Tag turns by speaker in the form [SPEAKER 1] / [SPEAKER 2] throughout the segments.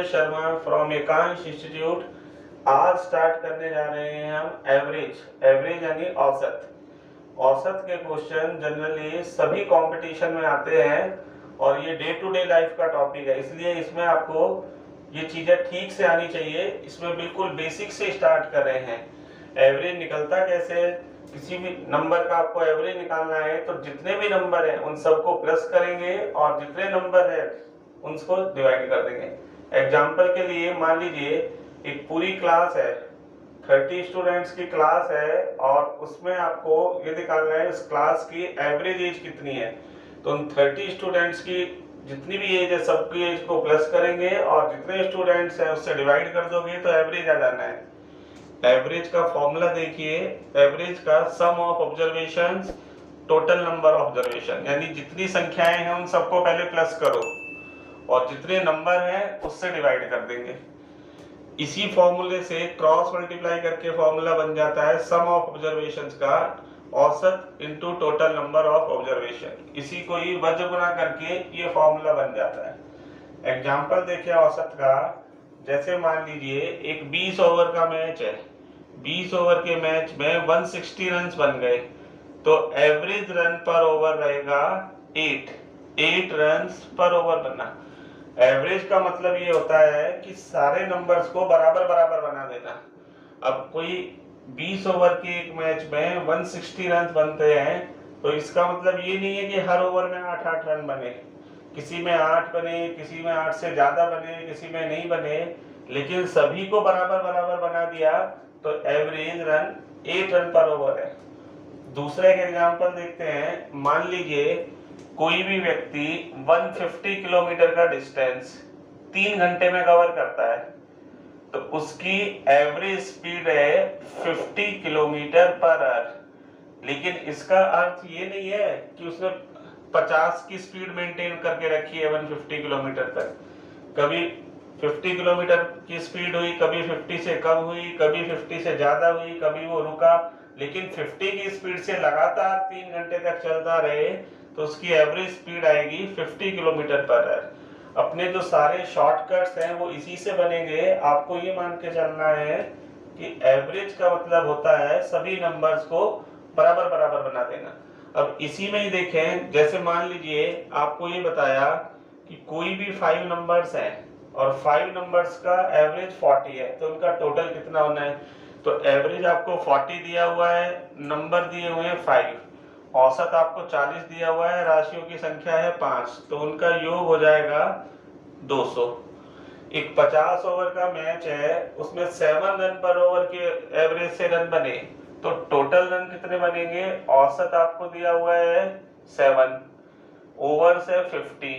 [SPEAKER 1] Sharma from Ekansh institute. आज start करने जा रहे हैं हम एवरेज यानी औसत। औसत के क्वेश्चन जनरली सभी कंपटीशन में आते हैं और ये डे टू डे लाइफ का टॉपिक है, इसलिए इसमें आपको ये चीजें ठीक से आनी चाहिए। इसमें बिल्कुल बेसिक से स्टार्ट कर रहे हैं। एवरेज निकलता कैसे, किसी भी नंबर का आपको एवरेज निकालना है तो जितने भी नंबर हैं उन सबको प्लस करेंगे और जितने नंबर है उनको डिवाइड कर देंगे। एग्जाम्पल के लिए मान लीजिए एक पूरी क्लास है, 30 स्टूडेंट्स की क्लास है और उसमें आपको ये निकालना है इस क्लास की एवरेज एज कितनी है। तो उन 30 स्टूडेंट्स की जितनी भी एज है सबकी एज को प्लस करेंगे और जितने स्टूडेंट्स हैं उससे डिवाइड कर दोगे तो एवरेज आ जाना है। एवरेज का फॉर्मूला देखिए, एवरेज का sum of observations total number observation, यानी जितनी संख्याएं हैं उन सबको पहले प्लस करो और जितने नंबर हैं उससे डिवाइड कर देंगे। इसी फॉर्मूले से क्रॉस मल्टीप्लाई करके फॉर्मूला बन जाता है सम ऑफ ऑब्जर्वेशंस का औसत into total number of observation. इसी को ही वज्र गुना करके ये फॉर्मूला बन जाता है। एग्जांपल देखिए औसत का, जैसे मान लीजिए एक 20 ओवर का मैच है, 20 ओवर के मैच में 160 रन बन गए तो एवरेज रन पर ओवर रहेगा 8 रन पर ओवर बनना। एवरेज का मतलब ये होता है कि सारे नंबर्स को बराबर बराबर बना देना। अब कोई 20 ओवर के एक मैच में 160 रन बनते हैं तो इसका मतलब ये नहीं है कि हर ओवर में 8 रन बने, किसी में 8 बने, किसी में 8 से ज्यादा बने, किसी में नहीं बने, लेकिन सभी को बराबर बराबर बना दिया तो एवरेज रन 8 रन पर ओवर है। दूसरे एक एग्जांपल देखते हैं। मान लीजिए कोई भी व्यक्ति 150 किलोमीटर का डिस्टेंस 3 घंटे में कवर करता है तो उसकी एवरेज स्पीड है 50 किलोमीटर पर आवर। लेकिन इसका अर्थ ये नहीं है कि उसने 50 की स्पीड मेंटेन करके रखी है 150 किलोमीटर तक। कभी 50 किलोमीटर की स्पीड हुई, कभी 50 से कम हुई, कभी 50 से ज्यादा हुई, कभी वो रुका, लेकिन 50 की स्पीड से लगातार 3 घंटे तक चलता रहे तो उसकी एवरेज स्पीड आएगी 50 किलोमीटर पर आवर। अपने जो सारे शॉर्टकट्स हैं वो इसी से बनेंगे। आपको ये मान के चलना है कि एवरेज का मतलब होता है सभी नंबर्स को बराबर बराबर बना देना। अब इसी में ही देखें, जैसे मान लीजिए आपको ये बताया कि कोई भी 5 नंबर्स हैं और 5 नंबर्स का एवरेज 40 है तो उनका टोटल कितना होना है। तो एवरेज आपको 40 दिया हुआ है, नंबर दिए हुए हैं 5, औसत आपको 40 दिया हुआ है, राशियों की संख्या है 5, तो उनका योग हो जाएगा 200। एक 50 ओवर का मैच है उसमें 7 रन पर ओवर के एवरेज से रन बने तो टोटल रन कितने बनेंगे। औसत आपको दिया हुआ है 7, ओवर से 50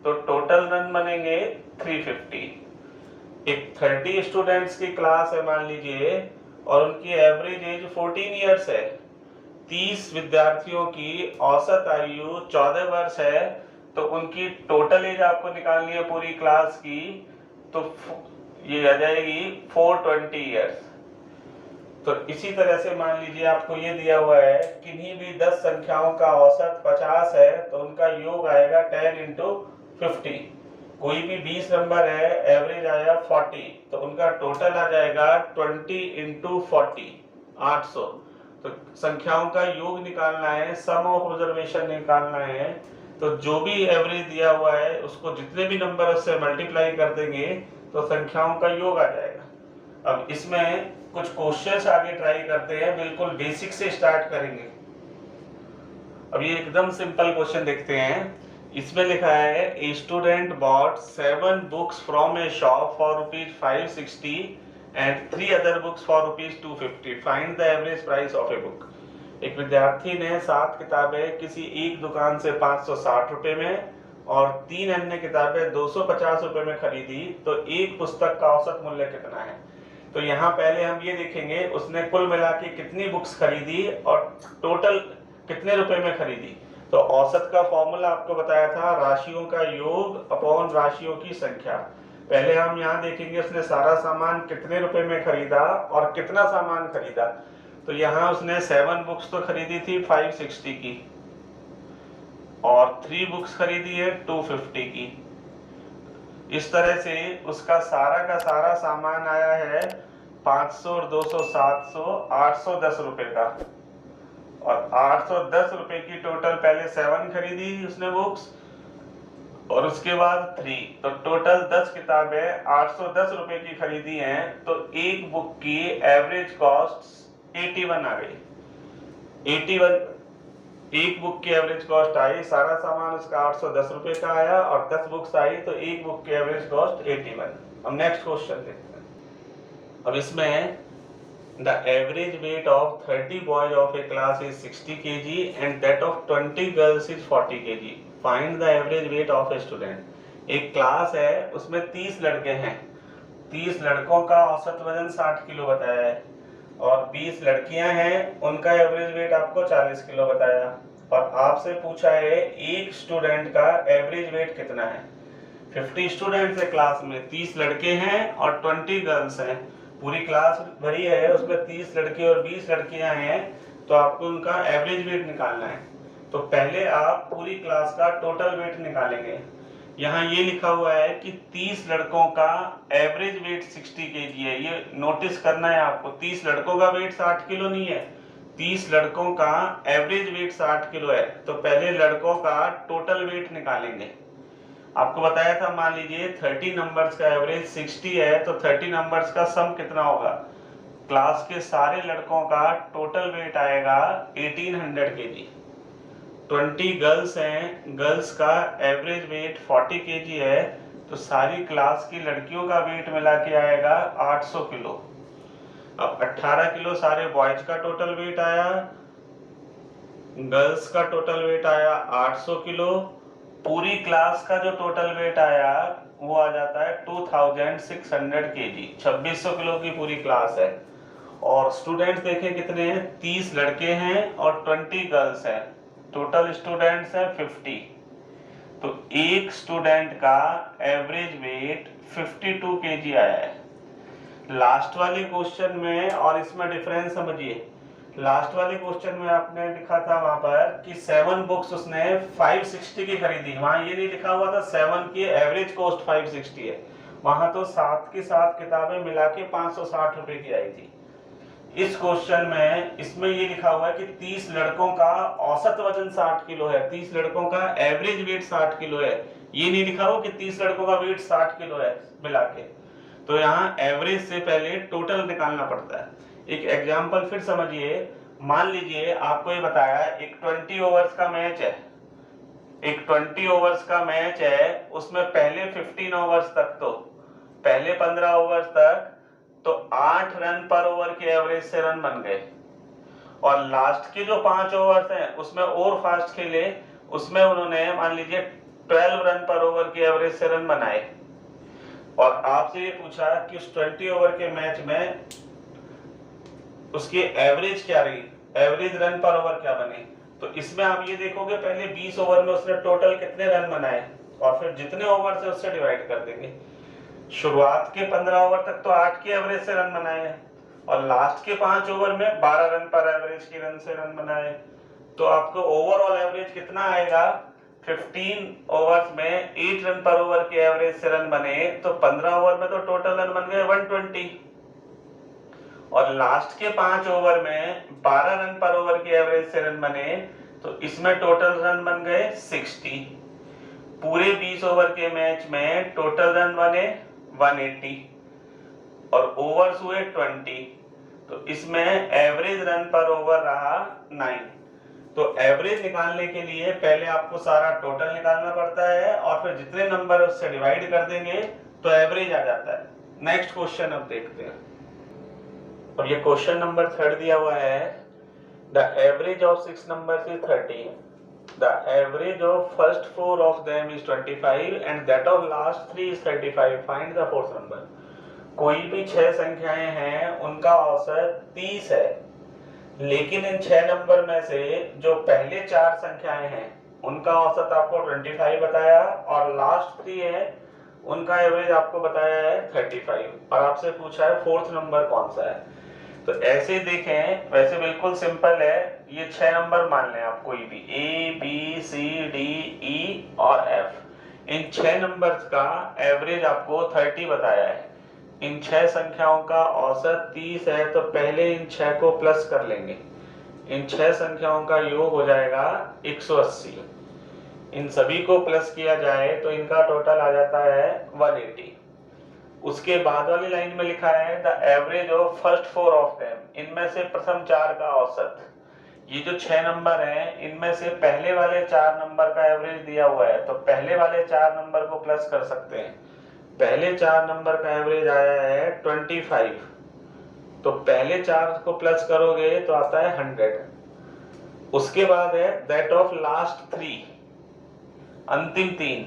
[SPEAKER 1] तो टोटल रन बनेंगे 350। एक 30 स्टूडेंट्स की क्लास है मान लीजिए और उनकी एवरेज एज 14 इयर्स है। 30 विद्यार्थियों की औसत आयु 14 वर्ष है तो उनकी टोटल एज आपको निकालनी है पूरी क्लास की, तो ये आ जाएगी 420 इयर्स। तो इसी तरह से मान लीजिए आपको ये दिया हुआ है किन्हीं भी 10 संख्याओं का औसत 50 है तो उनका योग आएगा 10 इंटू 50। कोई भी 20 नंबर है, एवरेज आया 40 तो उनका टोटल आ जाएगा 20 इंटू 40, 800। तो संख्याओं का योग निकालना है, सम ऑफ ऑब्जर्वेशन निकालना है, तो जो भी एवरेज दिया हुआ है उसको जितने भी नंबर उससे मल्टीप्लाई कर देंगे तो संख्याओं का योग आ जाएगा। अब इसमें कुछ क्वेश्चंस आगे ट्राई करते हैं, बिल्कुल बेसिक से स्टार्ट करेंगे। अब ये एकदम सिंपल क्वेश्चन देखते हैं। इसमें लिखा है a student bought 7 books from a shop for ₹560 and 3 other books for ₹250, find the average price of a book. एक विद्यार्थी ने 7 किताबें किसी एक दुकान से 560 रुपए में और 3 अन्य किताबें 250 रुपए में खरीदी तो एक पुस्तक का औसत मूल्य कितना है। तो यहाँ पहले हम ये देखेंगे उसने कुल मिला के कितनी बुक्स खरीदी और टोटल कितने रुपए में खरीदी। तो औसत का फॉर्मूला आपको बताया था राशियों का योग अपॉन राशियों की संख्या। पहले हम यहाँ देखेंगे उसने सारा सामान कितने रुपए में खरीदा और कितना सामान खरीदा। तो यहाँ उसने 7 बुक्स तो खरीदी थी 560 की और 3 बुक्स खरीदी है 250 की। इस तरह से उसका सारा का सारा सामान आया है 500 और 200 700 810 रुपए का। और 810 रुपए की टोटल पहले 7 खरीदी उसने बुक्स और उसके बाद 3, तो टोटल 10 किताबें 810 रुपए की खरीदी हैं। तो एक बुक की एवरेज कॉस्ट 81 आ गई। 81 एक बुक की एवरेज कॉस्ट आई, सारा सामान उसका 810 रुपए का आया और 10 बुक्स आई, तो एक बुक की एवरेज कॉस्ट 81। अब नेक्स्ट क्वेश्चन देखते हैं। अब इसमें the average weight of 30 boys of a class is 60 kg and that of 20 girls is 40 kg. Find the average weight of a student. एक क्लास है उसमें 30 लड़के हैं, 30 लड़कों का औसत वजन 60 किलो बताया है और 20 लड़कियां हैं, उनका एवरेज वेट आपको 40 किलो बताया और आपसे पूछा है एक स्टूडेंट का एवरेज वेट कितना है। 50 स्टूडेंट्स है क्लास में, 30 लड़के हैं और 20 गर्ल्स हैं, पूरी क्लास भरी है, उसमें 30 लड़के और 20 लड़कियां हैं, तो आपको उनका एवरेज वेट निकालना है। तो पहले आप पूरी क्लास का टोटल वेट निकालेंगे। यहाँ ये लिखा हुआ है कि 30 लड़कों का एवरेज वेट 60 केजी है, ये नोटिस करना है आपको। 30 लड़कों का वेट 60 किलो नहीं है, 30 लड़कों का एवरेज वेट 60 किलो है। तो पहले लड़कों का टोटल वेट निकालेंगे। आपको बताया था, मान लीजिए 30 नंबर्स का एवरेज 60 है, तो 30 नंबर्स का सम कितना होगा, क्लास के सारे लड़कों का टोटल वेट आएगा 1800 केजी। 20 गर्ल्स हैं, गर्ल्स का एवरेज वेट 40 केजी है, तो सारी क्लास की लड़कियों का वेट मिला के आएगा 800 किलो। अब 18 किलो सारे बॉयज का टोटल वेट आया, गर्ल्स का टोटल वेट आया 800 किलो, पूरी क्लास का जो टोटल वेट आया वो आ जाता है 2600 केजी। 2600 किलो की पूरी क्लास है और स्टूडेंट्स देखें कितने हैं, 30 लड़के हैं और 20 गर्ल्स हैं, टोटल स्टूडेंट्स हैं 50। तो एक स्टूडेंट का एवरेज वेट 52 केजी आया है। लास्ट वाले क्वेश्चन में और इसमें डिफरेंस समझिए। लास्ट वाले क्वेश्चन में आपने लिखा था वहां पर कि 7 बुक्स उसने 560 की खरीदी, वहां ये नहीं लिखा हुआ था 7 की एवरेज कॉस्ट 560 है, वहां तो 7 की 7 किताबें मिला के 560 रुपए की आई थी। इस क्वेश्चन में इसमें ये लिखा हुआ है कि 30 लड़कों का औसत वजन 60 किलो है, 30 लड़कों का एवरेज वेट 60 किलो है, ये नहीं लिखा हुआ कि 30 लड़कों का वेट 60 किलो है मिला के। तो यहाँ एवरेज से पहले टोटल निकालना पड़ता है। एक एग्जांपल फिर समझिए, मान लीजिए आपको ये बताया एक 20 ओवर्स का मैच है, एक 20 ओवर्स का मैच है, उसमें पहले 15 ओवर्स तक, तो पहले 15 ओवर्स तक तो 8 रन पर ओवर के एवरेज से रन बन गए और लास्ट के जो 5 ओवर्स हैं उसमें और फास्ट खेले, उसमें उन्होंने मान लीजिए 12 रन पर ओवर के एवरेज से रन बनाए और आपसे ये पूछा कि उस 20 ओवर के मैच में उसकी एवरेज क्या रही, एवरेज रन पर ओवर क्या बने। तो इसमें आप ये देखोगे पहले 20 ओवर में उसने टोटल कितने रन बनाए और फिर जितने ओवर से उससे डिवाइड कर देंगे। शुरुआत के 15 ओवर तक तो 8 के एवरेज से रन बनाए हैं और लास्ट के 5 ओवर में 12 रन पर एवरेज की रन से रन बनाए, तो आपको ओवरऑल एवरेज कितना आएगा, 15 ओवर्स में 8 रन पर ओवर के एवरेज से रन बने, तो 15 ओवर में तो टोटल रन बन गए 120 और लास्ट के 5 ओवर में 12 रन पर ओवर के एवरेज से रन बने, तो इसमें टोटल रन बन गए 60। पूरे 20 ओवर के मैच में टोटल रन बने 180 और ओवर्स हुए 20, तो इसमें एवरेज रन पर ओवर रहा 9। तो एवरेज निकालने के लिए पहले आपको सारा टोटल निकालना पड़ता है और फिर जितने नंबर उससे डिवाइड कर देंगे तो एवरेज आ जाता है। नेक्स्ट क्वेश्चन अब देखते हैं। और ये क्वेश्चन नंबर 3 दिया हुआ है, the average of 6 numbers is 30, the average of first 4 of them is 25 and that of last 3 is 35, find the fourth number. कोई भी 6 संख्याएं हैं, उनका औसत 30 है, लेकिन इन 6 नंबर में से जो पहले 4 संख्याएं हैं उनका औसत आपको 25 बताया और लास्ट 3 है उनका एवरेज आपको बताया है 35 और आपसे पूछा है फोर्थ नंबर कौन सा है। तो ऐसे देखें, वैसे बिल्कुल सिंपल है, ये 6 नंबर मान लें आप, कोई भी A B C D E और F, इन 6 नंबर्स का एवरेज आपको 30 बताया है। इन 6 संख्याओं का औसत 30 है, तो पहले इन 6 को प्लस कर लेंगे। इन 6 संख्याओं का योग हो जाएगा 180। इन सभी को प्लस किया जाए तो इनका टोटल आ जाता है 180। उसके बाद वाली लाइन में लिखा है the average of first 4 of them, इनमें से प्रथम 4 का औसत। ये जो 6 नंबर हैं इनमें से पहले वाले 4 नंबर का एवरेज दिया हुआ है, तो पहले वाले 4 नंबर को प्लस कर सकते हैं। पहले 4 नंबर का एवरेज आया है 25, तो पहले 4 को प्लस करोगे तो आता है 100। उसके बाद है दैट ऑफ लास्ट 3, अंतिम 3।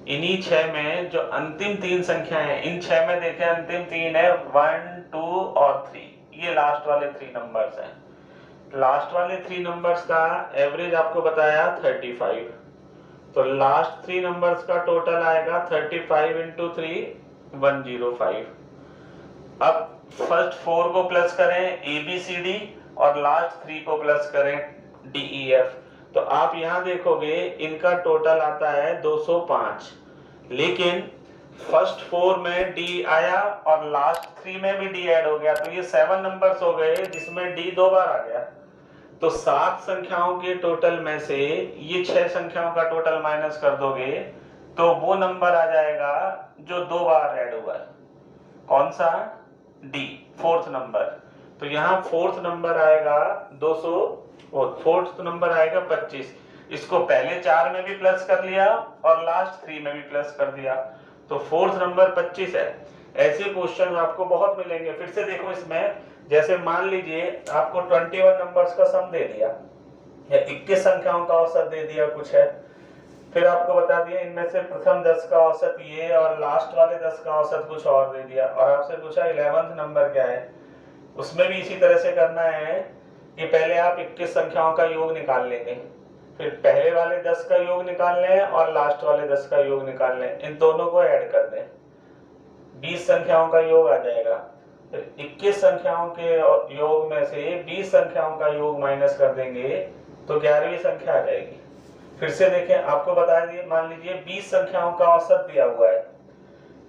[SPEAKER 1] इन्हीं 6 में जो अंतिम 3 संख्याएं हैं, इन 6 में देखें अंतिम 3 है 1, 2 और 3, ये लास्ट वाले 3 नंबर्स हैं। लास्ट वाले 3 नंबर्स का एवरेज आपको बताया 35, तो लास्ट 3 नंबर्स का टोटल आएगा 35 इंटू 3, 105। अब फर्स्ट 4 को प्लस करें ABCD और लास्ट 3 को प्लस करें DEF, तो आप यहां देखोगे इनका टोटल आता है 205। लेकिन फर्स्ट 4 में D आया और लास्ट 3 में भी D ऐड हो गया, तो ये 7 नंबर्स हो गए जिसमें D 2 बार आ गया। तो 7 संख्याओं के टोटल में से ये 6 संख्याओं का टोटल माइनस कर दोगे तो वो नंबर आ जाएगा जो 2 बार ऐड हुआ है। कौन सा? D, 4th number. तो यहाँ 4th नंबर आएगा 200 और 4th नंबर आएगा 25। इसको पहले 4 में भी प्लस कर लिया और लास्ट 3 में भी प्लस कर दिया, तो 4th नंबर 25 है। ऐसे क्वेश्चन आपको बहुत मिलेंगे। फिर से देखो इसमें, जैसे मान लीजिए आपको 21 नंबर्स का सम दे दिया या 21 संख्याओं का औसत दे दिया कुछ है, फिर आपको बता दिया इनमें से प्रथम 10 का औसत ये और लास्ट वाले 10 का औसत कुछ और दे दिया, और आपसे पूछा 11th नंबर क्या है। उसमें भी इसी तरह से करना है कि पहले आप 21 संख्याओं का योग निकाल लेंगे, फिर पहले वाले 10 का योग निकाल लें और लास्ट वाले 10 का योग निकाल लें, इन दोनों को ऐड कर दें, 20 संख्याओं का योग आ जाएगा। फिर 21 संख्याओं के योग में से 20 संख्याओं का योग माइनस कर देंगे तो 11वीं संख्या आ जाएगी। फिर से देखें, आपको बता दिए, मान लीजिए 20 संख्याओं का औसत दिया हुआ है,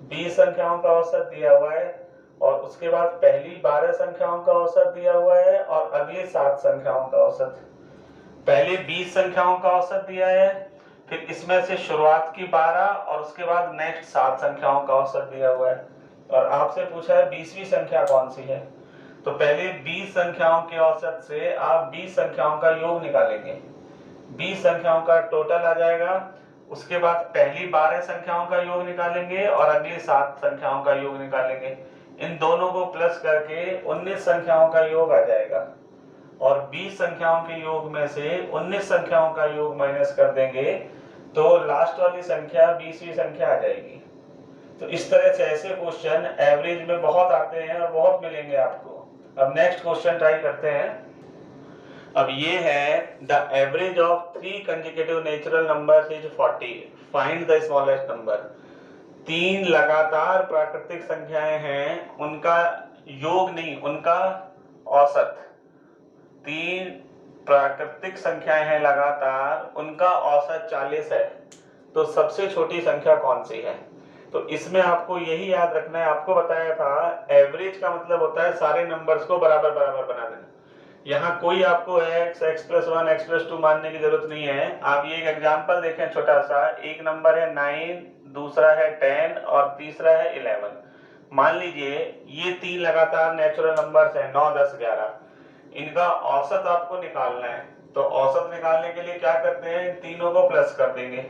[SPEAKER 1] 20 संख्याओं का औसत दिया हुआ है और उसके बाद पहली 12 संख्याओं का औसत दिया हुआ है और अगली 7 संख्याओं का औसत। पहले 20 संख्याओं का औसत दिया है, फिर इसमें से शुरुआत की 12 और उसके बाद नेक्स्ट 7 संख्याओं का औसत दिया हुआ है, और आपसे पूछा है 20वीं संख्या कौन सी है। तो पहले 20 संख्याओं के औसत से आप 20 संख्याओं का योग निकालेंगे, 20 संख्याओं का टोटल आ जाएगा। उसके बाद पहली 12 संख्याओं का योग निकालेंगे और अगली 7 संख्याओं का योग निकालेंगे, इन दोनों को प्लस करके 19 संख्याओं का योग आ जाएगा, और 20 संख्याओं के योग में से 19 संख्याओं का योग माइनस कर देंगे तो लास्ट वाली संख्या 20वीं संख्या आ जाएगी। तो इस तरह से ऐसे क्वेश्चन एवरेज में बहुत आते हैं और बहुत मिलेंगे आपको। अब नेक्स्ट क्वेश्चन ट्राई करते हैं। अब ये है the average of 3 consecutive natural numbers is 40, find the smallest number. 3 लगातार प्राकृतिक संख्याएं हैं, उनका योग नहीं, उनका औसत। 3 प्राकृतिक संख्याएं हैं लगातार, उनका औसत 40 है, तो सबसे छोटी संख्या कौन सी है। तो इसमें आपको यही याद रखना है, आपको बताया था एवरेज का मतलब होता है सारे नंबर्स को बराबर बराबर बना देना। यहाँ कोई आपको x, x+1, x+2 मानने की जरूरत नहीं है। आप ये एक एग्जांपल देखें छोटा सा, एक नंबर है 9, दूसरा है 10 और तीसरा है 11। मान लीजिए ये 3 लगातार नेचुरल नंबर्स हैं 9, 10, 11, इनका औसत आपको निकालना है। तो औसत निकालने के लिए क्या करते हैं, इन तीनों को प्लस कर देंगे,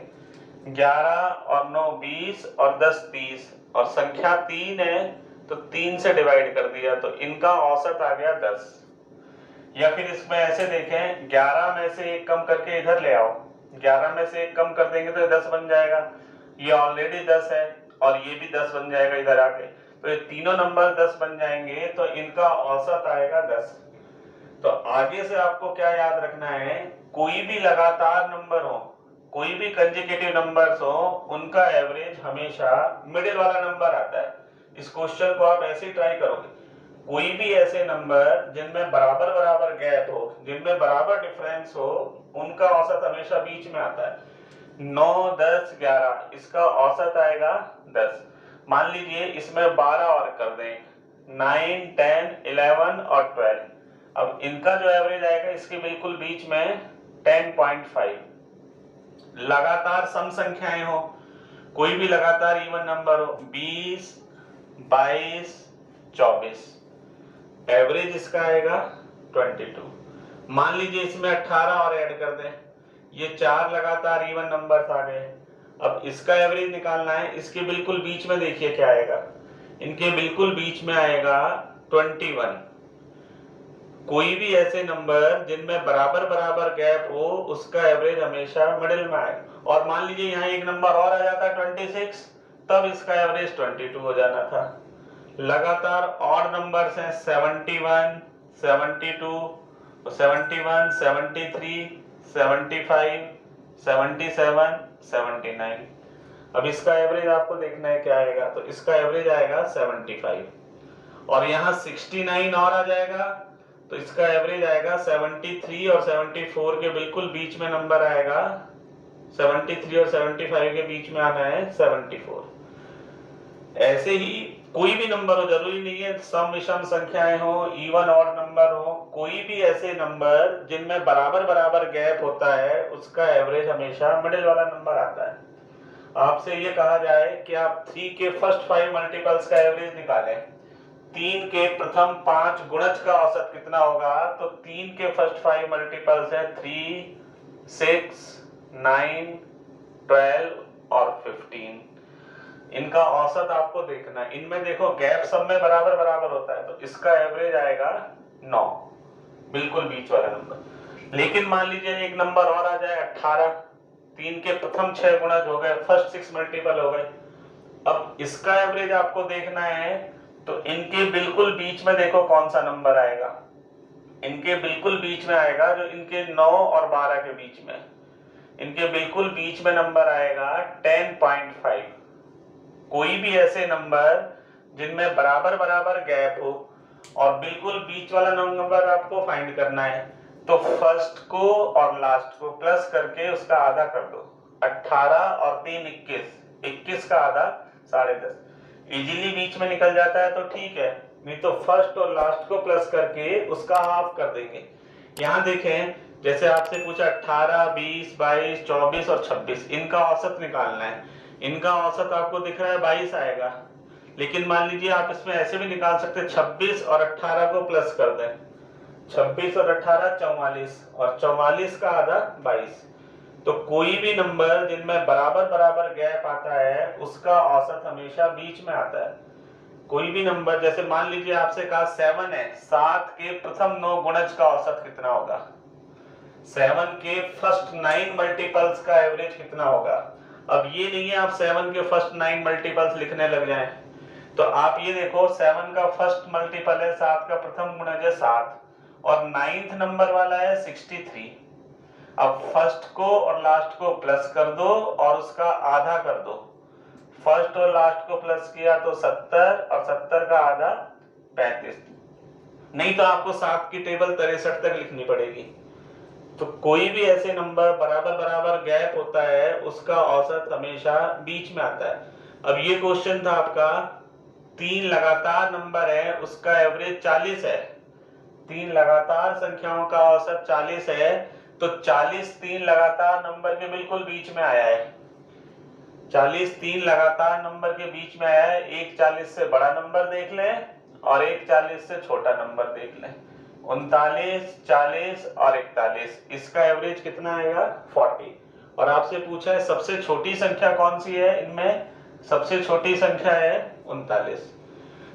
[SPEAKER 1] 11 और 9 20 और 10 30, और संख्या 3 है तो 3 से डिवाइड कर दिया, तो इनका औसत आ गया 10। या फिर इसमें ऐसे देखें, 11 में से 1 कम करके इधर ले आओ, 11 में से 1 कम कर देंगे तो 10 बन जाएगा, ये ऑलरेडी 10 है और ये भी 10 बन जाएगा इधर आके, तो ये तीनों नंबर 10 बन जाएंगे, तो इनका औसत आएगा 10। तो आगे से आपको क्या याद रखना है, कोई भी लगातार नंबर हो, कोई भी कंसेक्यूटिव नंबर्स हो, उनका एवरेज हमेशा मिडिल वाला नंबर आता है। इस क्वेश्चन को आप ऐसे ही ट्राई करोगे, कोई भी ऐसे नंबर जिनमें बराबर बराबर गैप हो, जिनमें बराबर डिफरेंस हो, उनका औसत हमेशा बीच में आता है। 9, 10, 11, इसका औसत आएगा 10। मान लीजिए इसमें 12 और कर दें, 9, 10, 11 और 12। अब इनका जो एवरेज आएगा इसके बिल्कुल बीच में 10.5। लगातार सम संख्याएं हो, कोई भी लगातार इवन नंबर हो, 20, 22, 24, एवरेज इसका आएगा 22। मान लीजिए इसमें 18 और ऐड कर दें, ये 4 लगातार इवन नंबर्स आ गए। अब इसका एवरेज निकालना है, इसके बिल्कुल बीच में देखिए क्या आएगा, इनके बिल्कुल बीच में आएगा 21। कोई भी ऐसे नंबर जिनमें बराबर बराबर गैप हो उसका एवरेज हमेशा मिडिल में आए। और मान लीजिए यहाँ एक नंबर और आ जाता है 26, तब इसका एवरेज 22 हो जाना था। लगातार ऑड नंबर्स हैं 71, 72, 71, 73, 75, 77, 79। अब इसका एवरेज आपको देखना है क्या आएगा, तो इसका एवरेज आएगा 75। और यहाँ 69 और आ जाएगा, तो इसका एवरेज आएगा 73 और 74 के बिल्कुल बीच में नंबर आएगा, 73 और 75 के बीच में आना है 74। ऐसे ही कोई भी नंबर हो, जरूरी नहीं है सम विषम संख्याएं हो, इवन ऑड नंबर हो, कोई भी ऐसे नंबर जिनमें बराबर बराबर गैप होता है उसका एवरेज हमेशा मिडिल वाला नंबर आता है। आपसे ये कहा जाए कि आप 3 के फर्स्ट 5 मल्टीपल्स का एवरेज निकालें, 3 के प्रथम 5 गुणज का औसत कितना होगा, तो 3 के फर्स्ट 5 मल्टीपल्स है 3, 6, 9, 12 और 15। इनका औसत आपको देखना है। इनमें देखो गैप सब में बराबर बराबर होता है, तो इसका एवरेज आएगा 9, बिल्कुल बीच वाला नंबर। लेकिन मान लीजिए एक नंबर और आ जाए 18, 3 के प्रथम 6 गुणज हो गए, फर्स्ट 6 मल्टीपल हो गए। अब इसका एवरेज आपको देखना है, तो इनके बिल्कुल बीच में देखो कौन सा नंबर आएगा, इनके बिल्कुल बीच में आएगा जो इनके 9 और 12 के बीच में, इनके बिल्कुल बीच में नंबर आएगा 10.5। कोई भी ऐसे नंबर जिनमें बराबर बराबर गैप हो और बिल्कुल बीच वाला नंबर आपको फाइंड करना है, तो फर्स्ट को और लास्ट को प्लस करके उसका आधा कर दो। 18 और 3 21, 21 का आधा 10.5। इजीली बीच में निकल जाता है तो ठीक है, नहीं तो फर्स्ट और लास्ट को प्लस करके उसका हाफ कर देंगे। यहाँ देखें, जैसे आपसे पूछा 18, 20, 22, 24 और 26, इनका औसत निकालना है। इनका औसत आपको दिख रहा है 22 आएगा, लेकिन मान लीजिए आप इसमें ऐसे भी निकाल सकते हैं 26 और 18 को प्लस कर दें, 26 और 18 44, और 44 का आधा 22। तो कोई भी नंबर जिनमें बराबर बराबर गैप आता है उसका औसत हमेशा बीच में आता है। कोई भी नंबर, जैसे मान लीजिए आपसे कहा 7 है, 7 के प्रथम 9 गुणज का औसत कितना होगा, 7 के फर्स्ट 9 मल्टीपल्स का एवरेज कितना होगा। अब ये नहीं है आप 7 के फर्स्ट 9 मल्टीपल्स लिखने लग जाएं, तो आप ये देखो 7 का फर्स्ट मल्टीपल है 7 का प्रथम गुणज है 7, और 9th नंबर वाला है 63। अब फर्स्ट को और लास्ट को प्लस कर दो और उसका आधा कर दो। फर्स्ट और लास्ट को प्लस किया तो 70, और 70 का आधा 35। नहीं तो आपको 7 की टेबल 63 तक लिखनी पड़ेगी। तो कोई भी ऐसे नंबर बराबर बराबर गैप होता है उसका औसत हमेशा बीच में आता है। अब ये क्वेश्चन था आपका, 3 लगातार नंबर है उसका एवरेज 40 है, 3 लगातार संख्याओं का औसत 40 है, तो 40 3 लगातार नंबर के बिल्कुल बीच में आया है। 40 3 लगातार नंबर के बीच में आया है। एक 40 से बड़ा नंबर देख लें और एक 40 से छोटा नंबर देख लें। 39, 40 और 41, इसका एवरेज कितना आएगा 40। और आपसे पूछा है सबसे छोटी संख्या कौन सी है, इनमें सबसे छोटी संख्या है 39।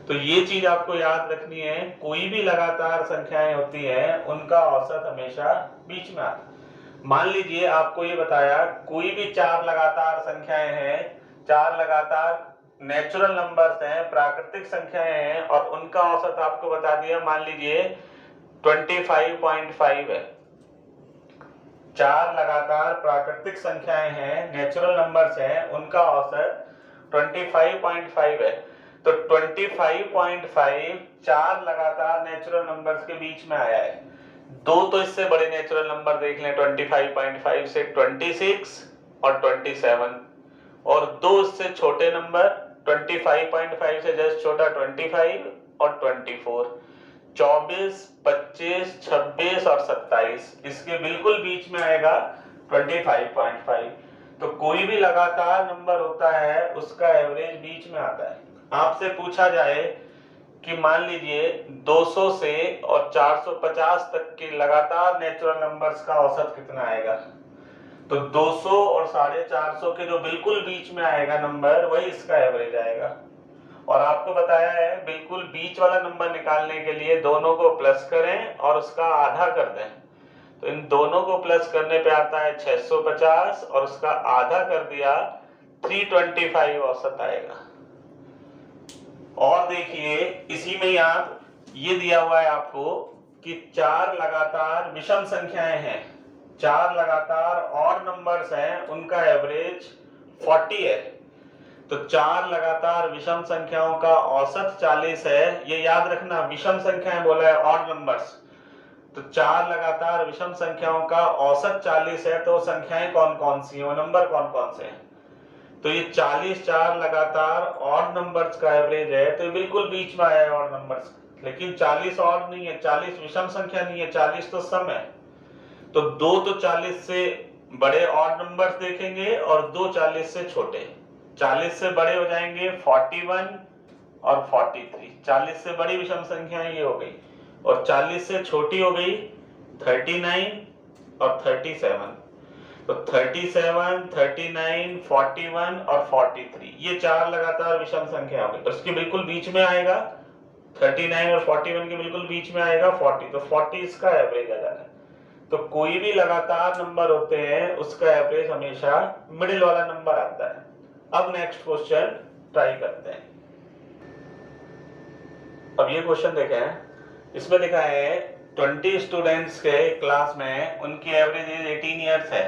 [SPEAKER 1] तो ये चीज आपको याद रखनी है, कोई भी लगातार संख्याएं होती हैं उनका औसत हमेशा बीच में आता है। मान लीजिए आपको ये बताया कोई भी 4 लगातार संख्याएं हैं, 4 लगातार नेचुरल नंबर्स हैं, प्राकृतिक संख्याएं हैं, और उनका औसत आपको बता दिया, मान लीजिए 25.5 है। 4 लगातार प्राकृतिक संख्याएं हैं, नेचुरल नंबर्स हैं, उनका औसत 25.5 है। तो 25.5 4 लगातार नेचुरल नंबर्स के बीच में आया है। दो तो इससे बड़े नेचुरल नंबर देख लें 25.5 से, 26 और 27, और दो इससे छोटे नंबर 25.5 से जस्ट छोटा 25 और 24, 24, 25, 26 और 27, इसके बिल्कुल बीच में आएगा 25.5। तो कोई भी लगातार नंबर होता है उसका एवरेज बीच में आता है। आपसे पूछा जाए कि मान लीजिए 200 से और 450 तक के लगातार नेचुरल नंबर्स का औसत कितना आएगा, तो 200 और 450 के जो बिल्कुल बीच में आएगा नंबर वही इसका एवरेज आएगा। और आपको बताया है बिल्कुल बीच वाला नंबर निकालने के लिए दोनों को प्लस करें और उसका आधा कर दें, तो इन दोनों को प्लस करने पे आता है 650 और उसका आधा कर दिया 325 औसत आएगा। और देखिए इसी में ही आप ये दिया हुआ है आपको कि 4 लगातार विषम संख्याएं हैं, 4 लगातार और नंबर्स हैं, उनका एवरेज 40 है। तो 4 लगातार विषम संख्याओं का औसत 40 है। ये याद रखना, विषम संख्याएं बोला है और नंबर्स, तो 4 लगातार विषम संख्याओं का औसत 40 है। तो संख्याएं कौन कौन सी हैं, वो नंबर कौन कौन से हैं, तो ये 40 4 लगातार और नंबर्स का एवरेज है। तो बिल्कुल बीच में आया है और नंबर्स, लेकिन 40 और नहीं है, 40 विषम संख्या नहीं है, 40 तो सम है। तो दो तो 40 से बड़े और नंबर्स देखेंगे और दो 40 से छोटे। 40 से बड़े हो जाएंगे 41 और 43, 40 से बड़ी विषम संख्याएं ये हो गई, और 40 से छोटी हो गई 39 और 37। तो 37, 39, 41 और 43 ये 4 लगातार विषम संख्या हो गई। उसके बिल्कुल बीच में आएगा 39 और 41 के बिल्कुल बीच में आएगा 40, तो 40 इसका एवरेज आ जाता है। तो कोई भी लगातार नंबर होते हैं उसका एवरेज हमेशा मिडिल वाला नंबर आता है। अब नेक्स्ट क्वेश्चन ट्राई करते हैं। अब ये क्वेश्चन देखें, इसमें लिखा है 20 स्टूडेंट्स के क्लास में उनकी एवरेज एज 18 ईयर्स है,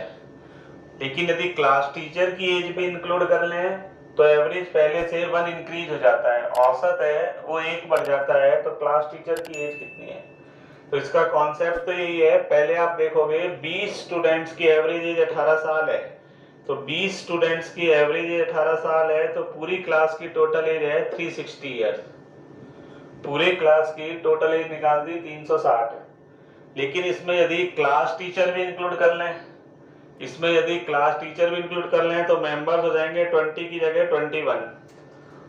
[SPEAKER 1] लेकिन यदि क्लास टीचर की एज भी इंक्लूड कर लें तो एवरेज पहले से 1 इंक्रीज हो जाता है, औसत है वो 1 बढ़ जाता है। तो क्लास टीचर की एज कितनी है, तो इसका कॉन्सेप्ट तो यही है। पहले आप देखोगे 20 स्टूडेंट्स की एवरेज एज 18 साल है, तो 20 स्टूडेंट्स की एवरेज एज 18 साल है, तो पूरी क्लास की टोटल एज है 360 ईयर्स। पूरे क्लास की टोटल एज निकाल दी 360। लेकिन इसमें यदि क्लास टीचर भी इंक्लूड कर लें, इसमें यदि क्लास टीचर भी इंक्लूड कर लें तो मेंबर्स हो जाएंगे 20 की जगह 21,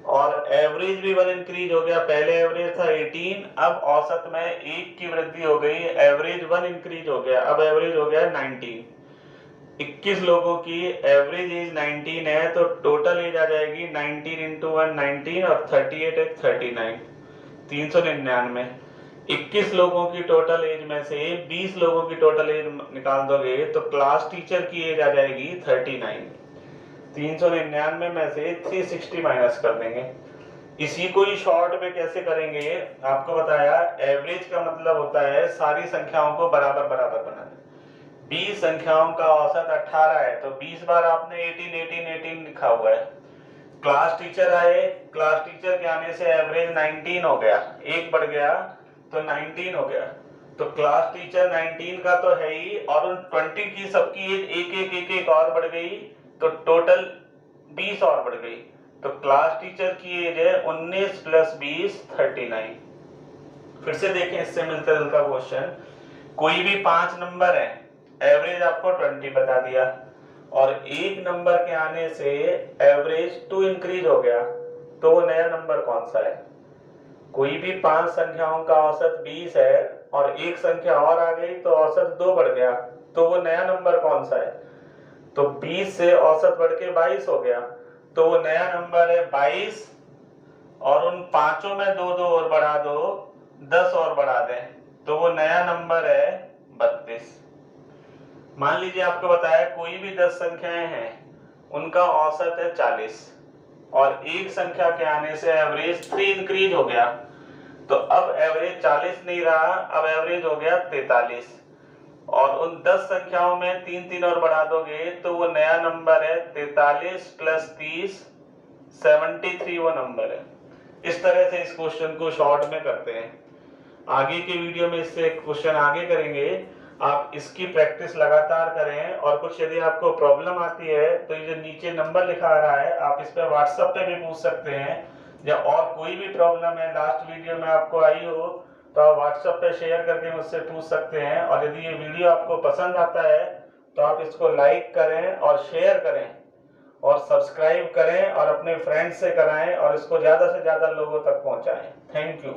[SPEAKER 1] और एवरेज भी 1 इंक्रीज हो गया। पहले एवरेज था 18, अब औसत में 1 की वृद्धि हो गई, एवरेज 1 इंक्रीज हो गया, अब एवरेज हो गया 19। 21 लोगों की एवरेज एज 19 है, तो टोटल एज आ जाएगी 19 इंटू 1 19 और 38 एक 39, 399। 21 लोगों की टोटल एज में से 20 लोगों की टोटल एज निकाल दोगे तो क्लास टीचर की एज आ जाएगी 39। 399 में से 360 माइनस कर देंगे। इसी को ही शॉर्ट में कैसे करेंगे, आपको बताया एवरेज का मतलब होता है सारी संख्याओं को बराबर बराबर बनाना। 20 संख्याओं का औसत 18 है, तो 20 बार आपने 18 18 18 लिखा हुआ है। क्लास टीचर आए, क्लास टीचर के आने से एवरेज 19 हो गया, 1 बढ़ गया तो 19 हो गया। तो क्लास टीचर 19 का तो है ही, और उन 20 की सबकी एज एक एक एक एक और बढ़ गई, तो टोटल 20 और बढ़ गई। तो क्लास टीचर की एज है 19 प्लस 20 39। फिर से देखें इससे मिलता जुलता क्वेश्चन, कोई भी 5 नंबर है, एवरेज आपको 20 बता दिया, और एक नंबर के आने से एवरेज 2 इंक्रीज हो गया, तो वो नया नंबर कौन सा है। कोई भी 5 संख्याओं का औसत 20 है और एक संख्या और आ गई तो औसत 2 बढ़ गया, तो वो नया नंबर कौन सा है। तो 20 से औसत बढ़ के 22 हो गया, तो वो नया नंबर है 22, और उन पांचों में 2 2 और बढ़ा दो, 10 और बढ़ा दें, तो वो नया नंबर है 32। मान लीजिए आपको बताया कोई भी 10 संख्याएं हैं, उनका औसत है 40, और एक संख्या के आने से एवरेज 3 इंक्रीज हो गया, तो अब एवरेज 40 नहीं रहा, अब एवरेज हो गया 43, और उन 10 संख्याओं में 3 3 और बढ़ा दोगे तो वो नया नंबर है 43 प्लस 30 73, वो नंबर है। इस तरह से इस क्वेश्चन को शॉर्ट में करते हैं। आगे के वीडियो में इससे क्वेश्चन आगे करेंगे। आप इसकी प्रैक्टिस लगातार करें। और कुछ यदि आपको प्रॉब्लम आती है तो ये जो नीचे नंबर लिखा आ रहा है, आप इस पे व्हाट्सएप पे भी पूछ सकते हैं, या और कोई भी प्रॉब्लम है लास्ट वीडियो में आपको आई हो तो आप व्हाट्सएप पे शेयर करके मुझसे पूछ सकते हैं। और यदि ये वीडियो आपको पसंद आता है तो आप इसको लाइक करें और शेयर करें और सब्सक्राइब करें और अपने फ्रेंड्स से कराएं और इसको ज़्यादा से ज़्यादा लोगों तक पहुंचाएं। Thank you.